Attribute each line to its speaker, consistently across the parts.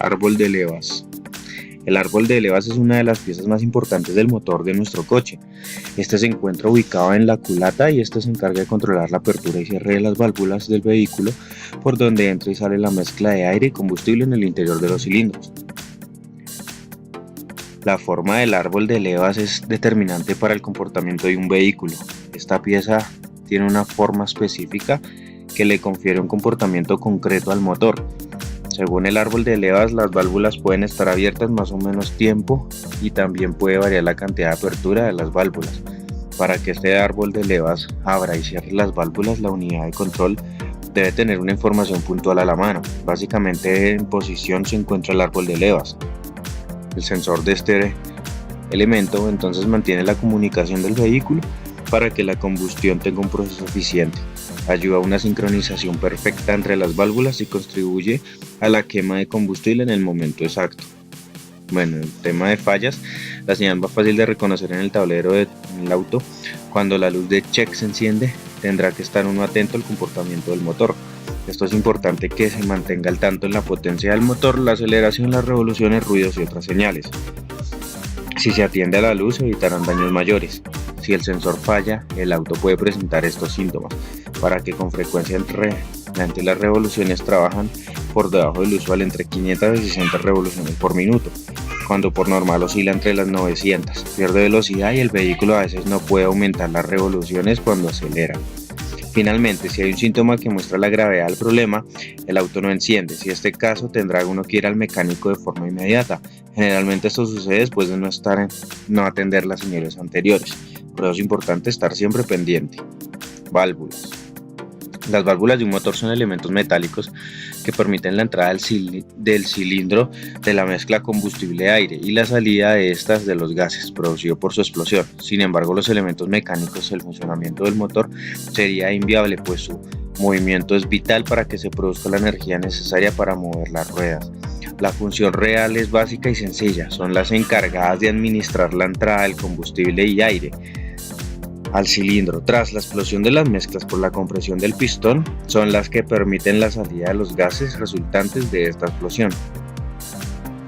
Speaker 1: Árbol de levas. El árbol de levas es una de las piezas más importantes del motor de nuestro coche. Este se encuentra ubicado en la culata y este se encarga de controlar la apertura y cierre de las válvulas del vehículo, por donde entra y sale la mezcla de aire y combustible en el interior de los cilindros. La forma del árbol de levas es determinante para el comportamiento de un vehículo. Esta pieza tiene una forma específica que le confiere un comportamiento concreto al motor. Según el árbol de levas, las válvulas pueden estar abiertas más o menos tiempo y también puede variar la cantidad de apertura de las válvulas. Para que este árbol de levas abra y cierre las válvulas, la unidad de control debe tener una información puntual a la mano. Básicamente, en posición se encuentra el árbol de levas. El sensor de este elemento entonces mantiene la comunicación del vehículo para que la combustión tenga un proceso eficiente. Ayuda a una sincronización perfecta entre las válvulas y contribuye a la quema de combustible en el momento exacto. Bueno, en el tema de fallas, la señal más fácil de reconocer en el tablero del auto. Cuando la luz de check se enciende, tendrá que estar uno atento al comportamiento del motor. Esto es importante que se mantenga al tanto en la potencia del motor, la aceleración, las revoluciones, ruidos y otras señales. Si se atiende a la luz, se evitarán daños mayores. Si el sensor falla, el auto puede presentar estos síntomas, para que con frecuencia las revoluciones trabajan por debajo del usual entre 500 y 600 revoluciones por minuto, cuando por normal oscila entre las 900. Pierde velocidad y el vehículo a veces no puede aumentar las revoluciones cuando acelera. Finalmente, si hay un síntoma que muestra la gravedad del problema, el auto no enciende. Si este caso, tendrá uno que ir al mecánico de forma inmediata. Generalmente esto sucede después de no atender las señales anteriores. Por eso es importante estar siempre pendiente. Válvulas. Las válvulas de un motor son elementos metálicos que permiten la entrada del cilindro de la mezcla combustible-aire y la salida de estas de los gases producidos por su explosión. Sin embargo, los elementos mecánicos, el funcionamiento del motor sería inviable, pues su movimiento es vital para que se produzca la energía necesaria para mover las ruedas. La función real es básica y sencilla, son las encargadas de administrar la entrada del combustible y aire al cilindro. Tras la explosión de las mezclas por la compresión del pistón, son las que permiten la salida de los gases resultantes de esta explosión.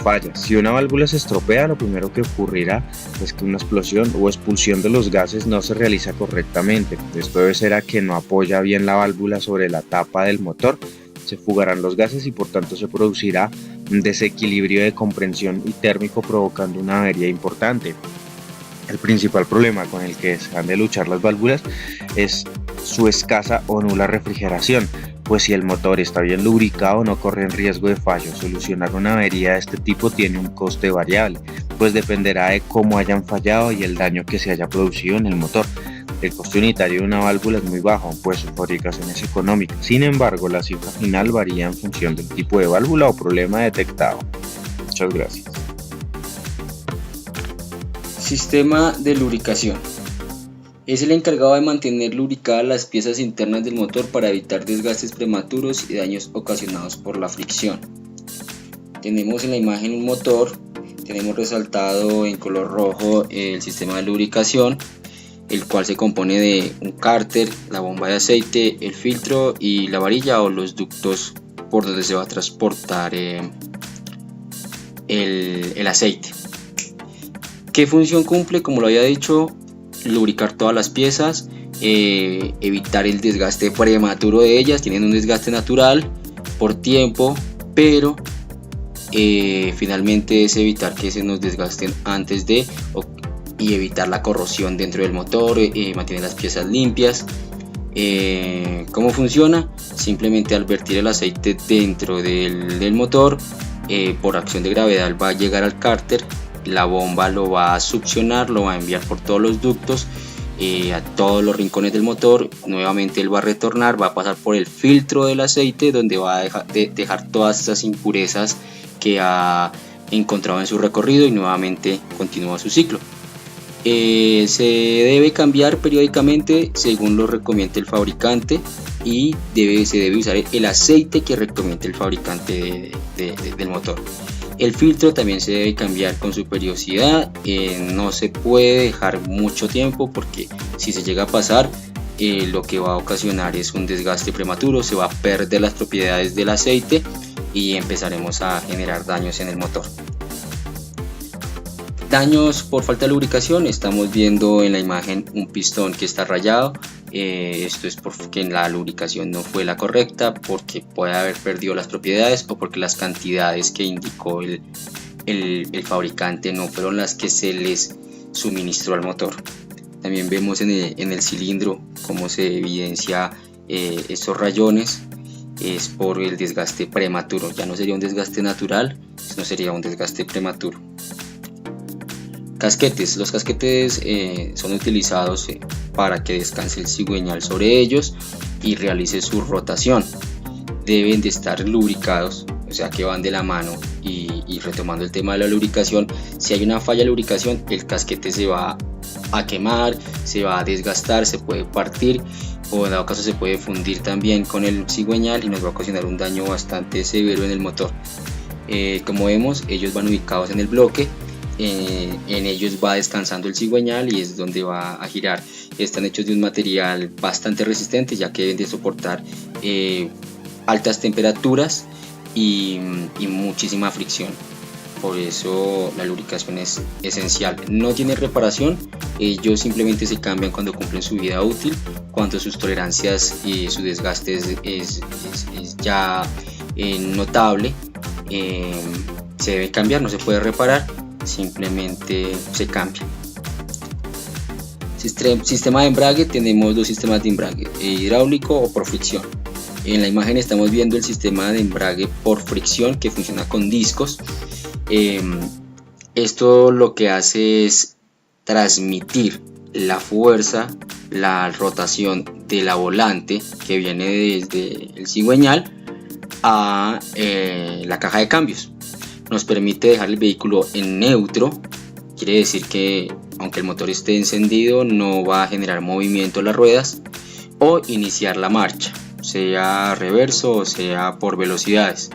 Speaker 1: Fallas. Si una válvula se estropea, lo primero que ocurrirá es que una explosión o expulsión de los gases no se realiza correctamente. Esto debe ser a que no apoya bien la válvula sobre la tapa del motor, se fugarán los gases y por tanto se producirá un desequilibrio de compresión y térmico, provocando una avería importante. El principal problema con el que se han de luchar las válvulas es su escasa o nula refrigeración, pues si el motor está bien lubricado no corre en riesgo de fallo. Solucionar una avería de este tipo tiene un coste variable, pues dependerá de cómo hayan fallado y el daño que se haya producido en el motor. El coste unitario de una válvula es muy bajo, pues su fabricación es económica. Sin embargo, la cifra final varía en función del tipo de válvula o problema detectado. Muchas gracias.
Speaker 2: Sistema de lubricación. Es el encargado de mantener lubricadas las piezas internas del motor para evitar desgastes prematuros y daños ocasionados por la fricción. Tenemos en la imagen un motor, tenemos resaltado en color rojo el sistema de lubricación, el cual se compone de un cárter, la bomba de aceite, el filtro y la varilla o los ductos por donde se va a transportar el aceite. ¿Qué función cumple? Como lo había dicho, lubricar todas las piezas, evitar el desgaste prematuro de ellas. Tienen un desgaste natural por tiempo, pero finalmente es evitar que se nos desgasten antes de y evitar la corrosión dentro del motor, mantener las piezas limpias. ¿Cómo funciona? Simplemente al vertir el aceite dentro del motor, por acción de gravedad va a llegar al cárter. La bomba lo va a succionar, lo va a enviar por todos los ductos a todos los rincones del motor. Nuevamente él va a retornar, va a pasar por el filtro del aceite, donde va a dejar todas esas impurezas que ha encontrado en su recorrido y nuevamente continúa su ciclo. Se debe cambiar periódicamente según lo recomiende el fabricante y se debe usar el aceite que recomiende el fabricante del motor. El filtro también se debe cambiar con su periodicidad, no se puede dejar mucho tiempo porque si se llega a pasar lo que va a ocasionar es un desgaste prematuro, se va a perder las propiedades del aceite y empezaremos a generar daños en el motor. Daños por falta de lubricación: estamos viendo en la imagen un pistón que está rayado. Esto es porque la lubricación no fue la correcta, porque puede haber perdido las propiedades o porque las cantidades que indicó el fabricante no fueron las que se les suministró al motor. También vemos en el cilindro cómo se evidencia estos rayones. Es por el desgaste prematuro, ya no sería un desgaste natural, sino sería un desgaste prematuro. Casquetes. Los casquetes son utilizados para que descanse el cigüeñal sobre ellos y realice su rotación. Deben de estar lubricados, o sea que van de la mano. Y retomando el tema de la lubricación, si hay una falla de lubricación, el casquete se va a quemar, se va a desgastar, se puede partir, o en dado caso se puede fundir también con el cigüeñal y nos va a ocasionar un daño bastante severo en el motor. Como vemos, ellos van ubicados en el bloque. En ellos va descansando el cigüeñal y es donde va a girar. Están hechos de un material bastante resistente, ya que deben de soportar altas temperaturas y muchísima fricción. Por eso la lubricación es esencial. No tiene reparación, ellos simplemente se cambian cuando cumplen su vida útil, cuando sus tolerancias y su desgaste es ya notable. Se debe cambiar, no se puede reparar, simplemente se cambia. Sistema de embrague: tenemos dos sistemas de embrague, hidráulico o por fricción. En la imagen estamos viendo el sistema de embrague por fricción, que funciona con discos. Esto lo que hace es transmitir la fuerza, la rotación de la volante que viene desde el cigüeñal a la caja de cambios. Nos permite dejar el vehículo en neutro, quiere decir que aunque el motor esté encendido no va a generar movimiento en las ruedas, o iniciar la marcha, sea reverso o sea por velocidades.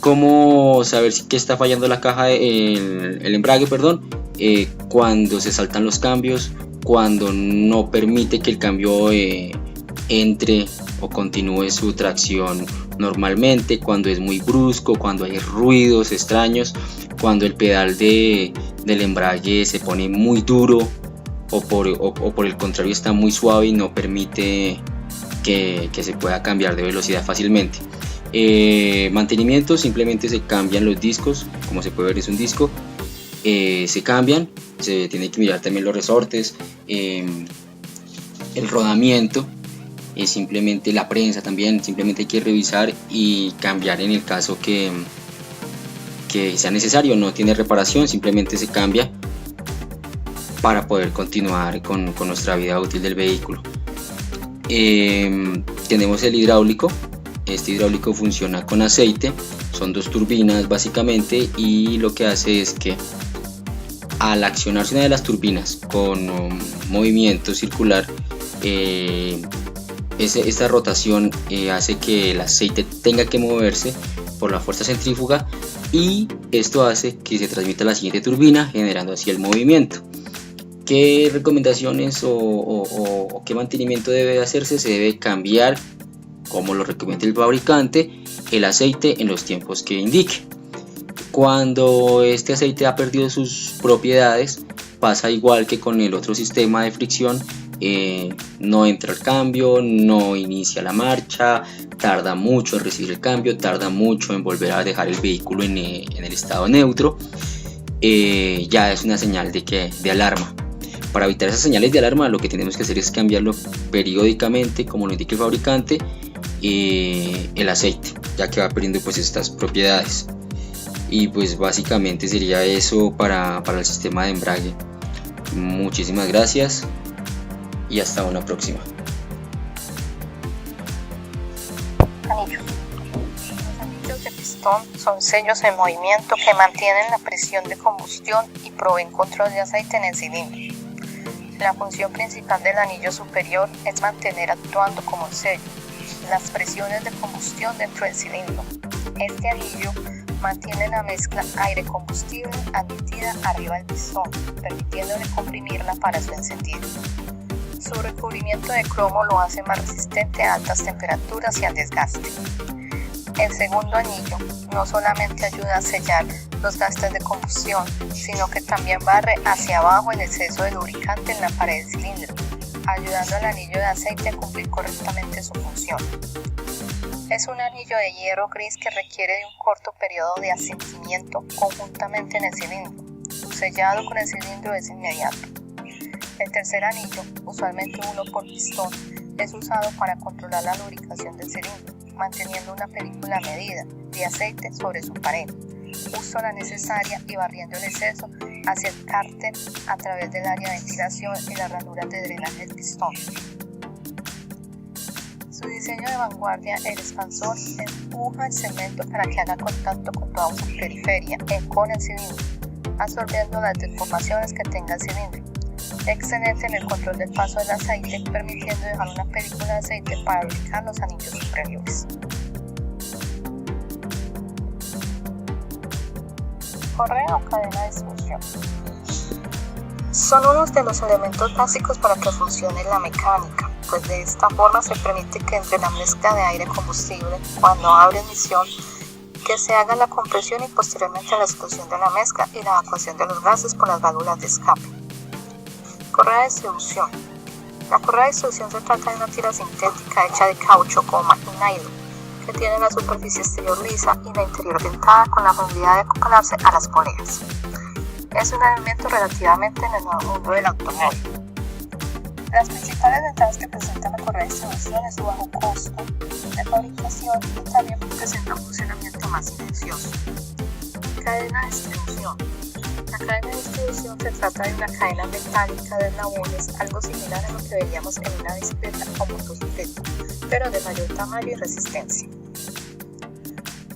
Speaker 2: ¿Cómo saber qué está fallando la caja, el embrague, perdón? Cuando se saltan los cambios, cuando no permite que el cambio entre o continúe su tracción normalmente, cuando es muy brusco, cuando hay ruidos extraños, cuando el pedal del embrague se pone muy duro o por el contrario está muy suave y no permite que se pueda cambiar de velocidad fácilmente. Mantenimiento: simplemente se cambian los discos, como se puede ver es un disco, se cambian, se tiene que mirar también los resortes, el rodamiento, simplemente la prensa también, simplemente hay que revisar y cambiar en el caso que sea necesario. No tiene reparación, simplemente se cambia para poder continuar con nuestra vida útil del vehículo. Tenemos el hidráulico. Este hidráulico funciona con aceite, son dos turbinas básicamente, y lo que hace es que al accionarse una de las turbinas con movimiento circular, esta rotación hace que el aceite tenga que moverse por la fuerza centrífuga, y esto hace que se transmita a la siguiente turbina, generando así el movimiento. ¿Qué recomendaciones o qué mantenimiento debe hacerse? Se debe cambiar, como lo recomienda el fabricante, el aceite en los tiempos que indique. Cuando este aceite ha perdido sus propiedades, pasa igual que con el otro sistema de fricción, no entra el cambio, no inicia la marcha, tarda mucho en recibir el cambio, tarda mucho en volver a dejar el vehículo en el estado neutro. Ya es una señal de alarma. Para evitar esas señales de alarma, lo que tenemos que hacer es cambiarlo periódicamente, como lo indica el fabricante, el aceite, ya que va perdiendo pues estas propiedades. Y pues básicamente sería eso para el sistema de embrague. Muchísimas gracias y hasta una próxima.
Speaker 3: Anillos. Los anillos de pistón son sellos en movimiento que mantienen la presión de combustión y proveen control de aceite en el cilindro. La función principal del anillo superior es mantener actuando como el sello las presiones de combustión dentro del cilindro. Este anillo mantiene la mezcla aire-combustible admitida arriba del pistón, permitiéndole comprimirla para su encendido. Su recubrimiento de cromo lo hace más resistente a altas temperaturas y al desgaste. El segundo anillo no solamente ayuda a sellar los gases de combustión, sino que también barre hacia abajo el exceso de lubricante en la pared del cilindro, ayudando al anillo de aceite a cumplir correctamente su función. Es un anillo de hierro gris que requiere de un corto periodo de asentimiento conjuntamente en el cilindro. Su sellado con el cilindro es inmediato. El tercer anillo, usualmente uno por pistón, es usado para controlar la lubricación del cilindro, manteniendo una película medida de aceite sobre su pared, justo la necesaria y barriendo el exceso hacia el cárter a través del área de ventilación y las ranuras de drenaje del pistón. Su diseño de vanguardia, el expansor empuja el cemento para que haga contacto con toda su periferia con el cilindro, absorbiendo las deformaciones que tenga el cilindro. Excelente en el control del paso del aceite, permitiendo dejar una película de aceite para lubricar los anillos superiores. Correa o cadena de distribución. Son uno de los elementos básicos para que funcione la mecánica, pues de esta forma se permite que entre la mezcla de aire-combustible, cuando abre emisión, que se haga la compresión y posteriormente la expulsión de la mezcla y la evacuación de los gases por las válvulas de escape. Correa de distribución. La correa de distribución se trata de una tira sintética hecha de caucho, goma y nylon, que tiene la superficie exterior lisa y la interior dentada con la facilidad de acoplarse a las poleas. Es un elemento relativamente en el nuevo mundo del automóvil. Las principales ventajas que presenta la correa de distribución es su bajo costo de fabricación y también presenta un funcionamiento más silencioso. Cadena de distribución. La cadena de distribución se trata de una cadena metálica de eslabones, algo similar a lo que veríamos en una bicicleta o motocicleta, pero de mayor tamaño y resistencia.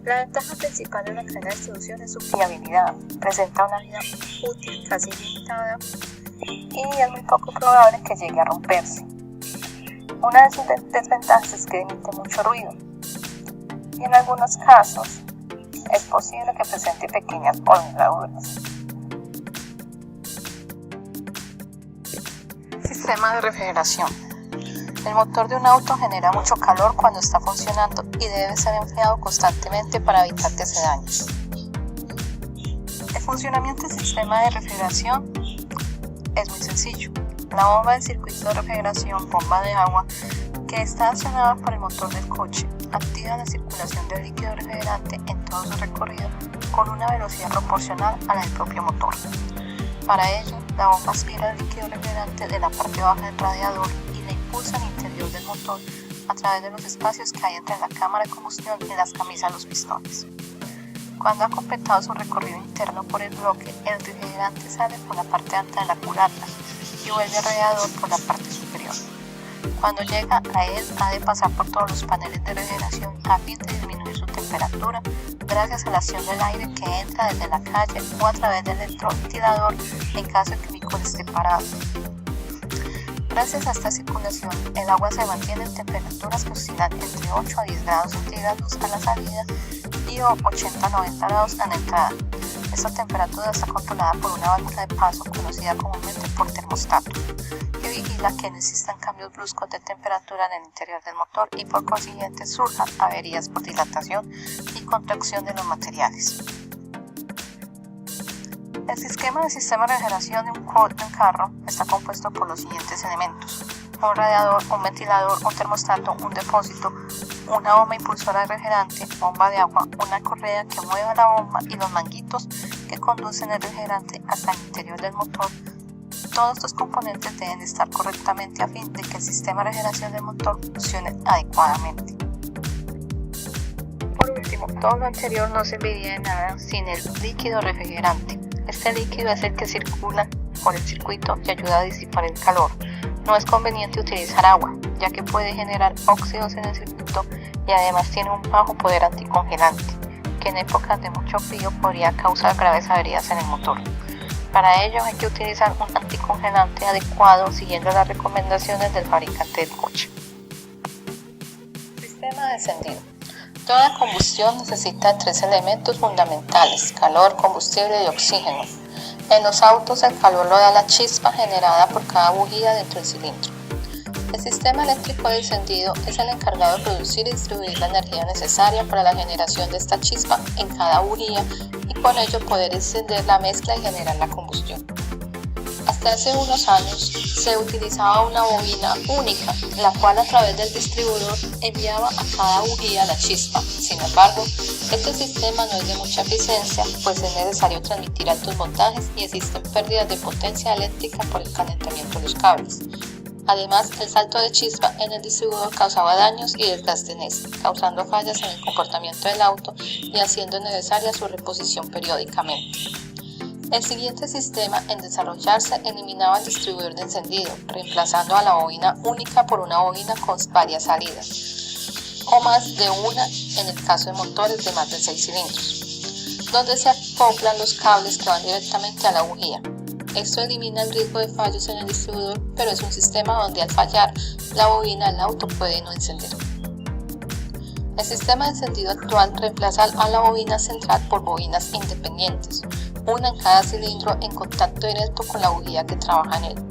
Speaker 3: La ventaja principal de la cadena de distribución es su fiabilidad. Presenta una vida útil casi ilimitada y es muy poco probable que llegue a romperse. Una de sus desventajas es que emite mucho ruido y en algunos casos es posible que presente pequeñas polvoladuras. Sistema de refrigeración. El motor de un auto genera mucho calor cuando está funcionando y debe ser enfriado constantemente para evitar que se dañe. El funcionamiento del sistema de refrigeración es muy sencillo. La bomba del circuito de refrigeración, bomba de agua, que está accionada por el motor del coche, activa la circulación del líquido refrigerante en todo su recorrido con una velocidad proporcional a la del propio motor. Para ello, la bomba aspira el líquido refrigerante de la parte baja del radiador y la impulsa al interior del motor a través de los espacios que hay entre la cámara de combustión y las camisas de los pistones. Cuando ha completado su recorrido interno por el bloque, el refrigerante sale por la parte alta de la culata y vuelve al radiador por la parte superior. Cuando llega a él, ha de pasar por todos los paneles de refrigeración a fin de disminuir su temperatura gracias a la acción del aire que entra desde la calle o a través del electroventilador en caso de que el vehículo esté parado. Gracias a esta circulación, el agua se mantiene en temperaturas que oscilan entre 8 a 10 grados centígrados a la salida y 80 a 90 grados a la entrada. Esta temperatura está controlada por una válvula de paso conocida comúnmente por termostato, que vigila que no existan cambios bruscos de temperatura en el interior del motor y por consiguiente surjan averías por dilatación y contracción de los materiales. El sistema de refrigeración de un carro está compuesto por los siguientes elementos: un radiador, un ventilador, un termostato, un depósito, una bomba impulsora de refrigerante, bomba de agua, una correa que mueva la bomba y los manguitos que conducen el refrigerante hasta el interior del motor. Todos estos componentes deben estar correctamente a fin de que el sistema de refrigeración del motor funcione adecuadamente. Por último, todo lo anterior no serviría de nada sin el líquido refrigerante. Este líquido es el que circula por el circuito y ayuda a disipar el calor. No es conveniente utilizar agua, ya que puede generar óxidos en el circuito y además tiene un bajo poder anticongelante, que en épocas de mucho frío podría causar graves averías en el motor. Para ello hay que utilizar un anticongelante adecuado siguiendo las recomendaciones del fabricante del coche. Sistema de encendido. Toda combustión necesita tres elementos fundamentales: calor, combustible y oxígeno. En los autos el calor lo da la chispa generada por cada bujía dentro del cilindro. El sistema eléctrico de encendido es el encargado de producir y distribuir la energía necesaria para la generación de esta chispa en cada bujía y con ello poder encender la mezcla y generar la combustión. Hasta hace unos años se utilizaba una bobina única, la cual a través del distribuidor enviaba a cada bujía la chispa. Sin embargo, este sistema no es de mucha eficiencia, pues es necesario transmitir altos voltajes y existen pérdidas de potencia eléctrica por el calentamiento de los cables. Además, el salto de chispa en el distribuidor causaba daños y desgaste en este, causando fallas en el comportamiento del auto y haciendo necesaria su reposición periódicamente. El siguiente sistema en desarrollarse eliminaba el distribuidor de encendido, reemplazando a la bobina única por una bobina con varias salidas, o más de una en el caso de motores de más de 6 cilindros, donde se acoplan los cables que van directamente a la bujía. Esto elimina el riesgo de fallos en el distribuidor, pero es un sistema donde al fallar la bobina el auto puede no encender. El sistema de encendido actual reemplaza a la bobina central por bobinas independientes, una en cada cilindro en contacto directo con la bujía que trabaja en él,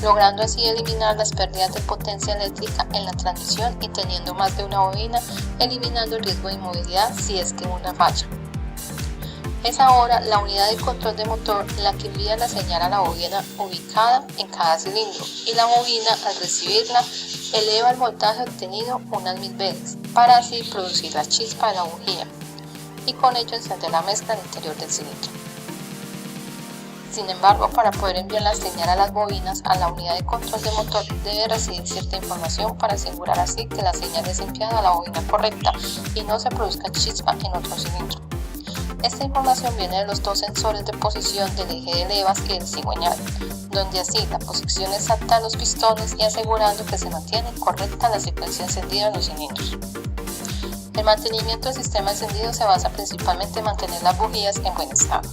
Speaker 3: logrando así eliminar las pérdidas de potencia eléctrica en la transmisión y teniendo más de una bobina, eliminando el riesgo de inmovilidad si es que una falla. Es ahora la unidad de control de motor la que envía la señal a la bobina ubicada en cada cilindro y la bobina al recibirla eleva el voltaje obtenido unas 1000 veces para así producir la chispa de la bujía y con ello encender la mezcla al interior del cilindro. Sin embargo, para poder enviar la señal a las bobinas a la unidad de control de motor debe recibir cierta información para asegurar así que la señal es enviada a la bobina correcta y no se produzca chispa en otro cilindro. Esta información viene de los dos sensores de posición del eje de levas y del cigüeñal, donde así la posición exacta de los pistones y asegurando que se mantiene correcta la secuencia encendida en los cilindros. El mantenimiento del sistema encendido se basa principalmente en mantener las bujías en buen estado.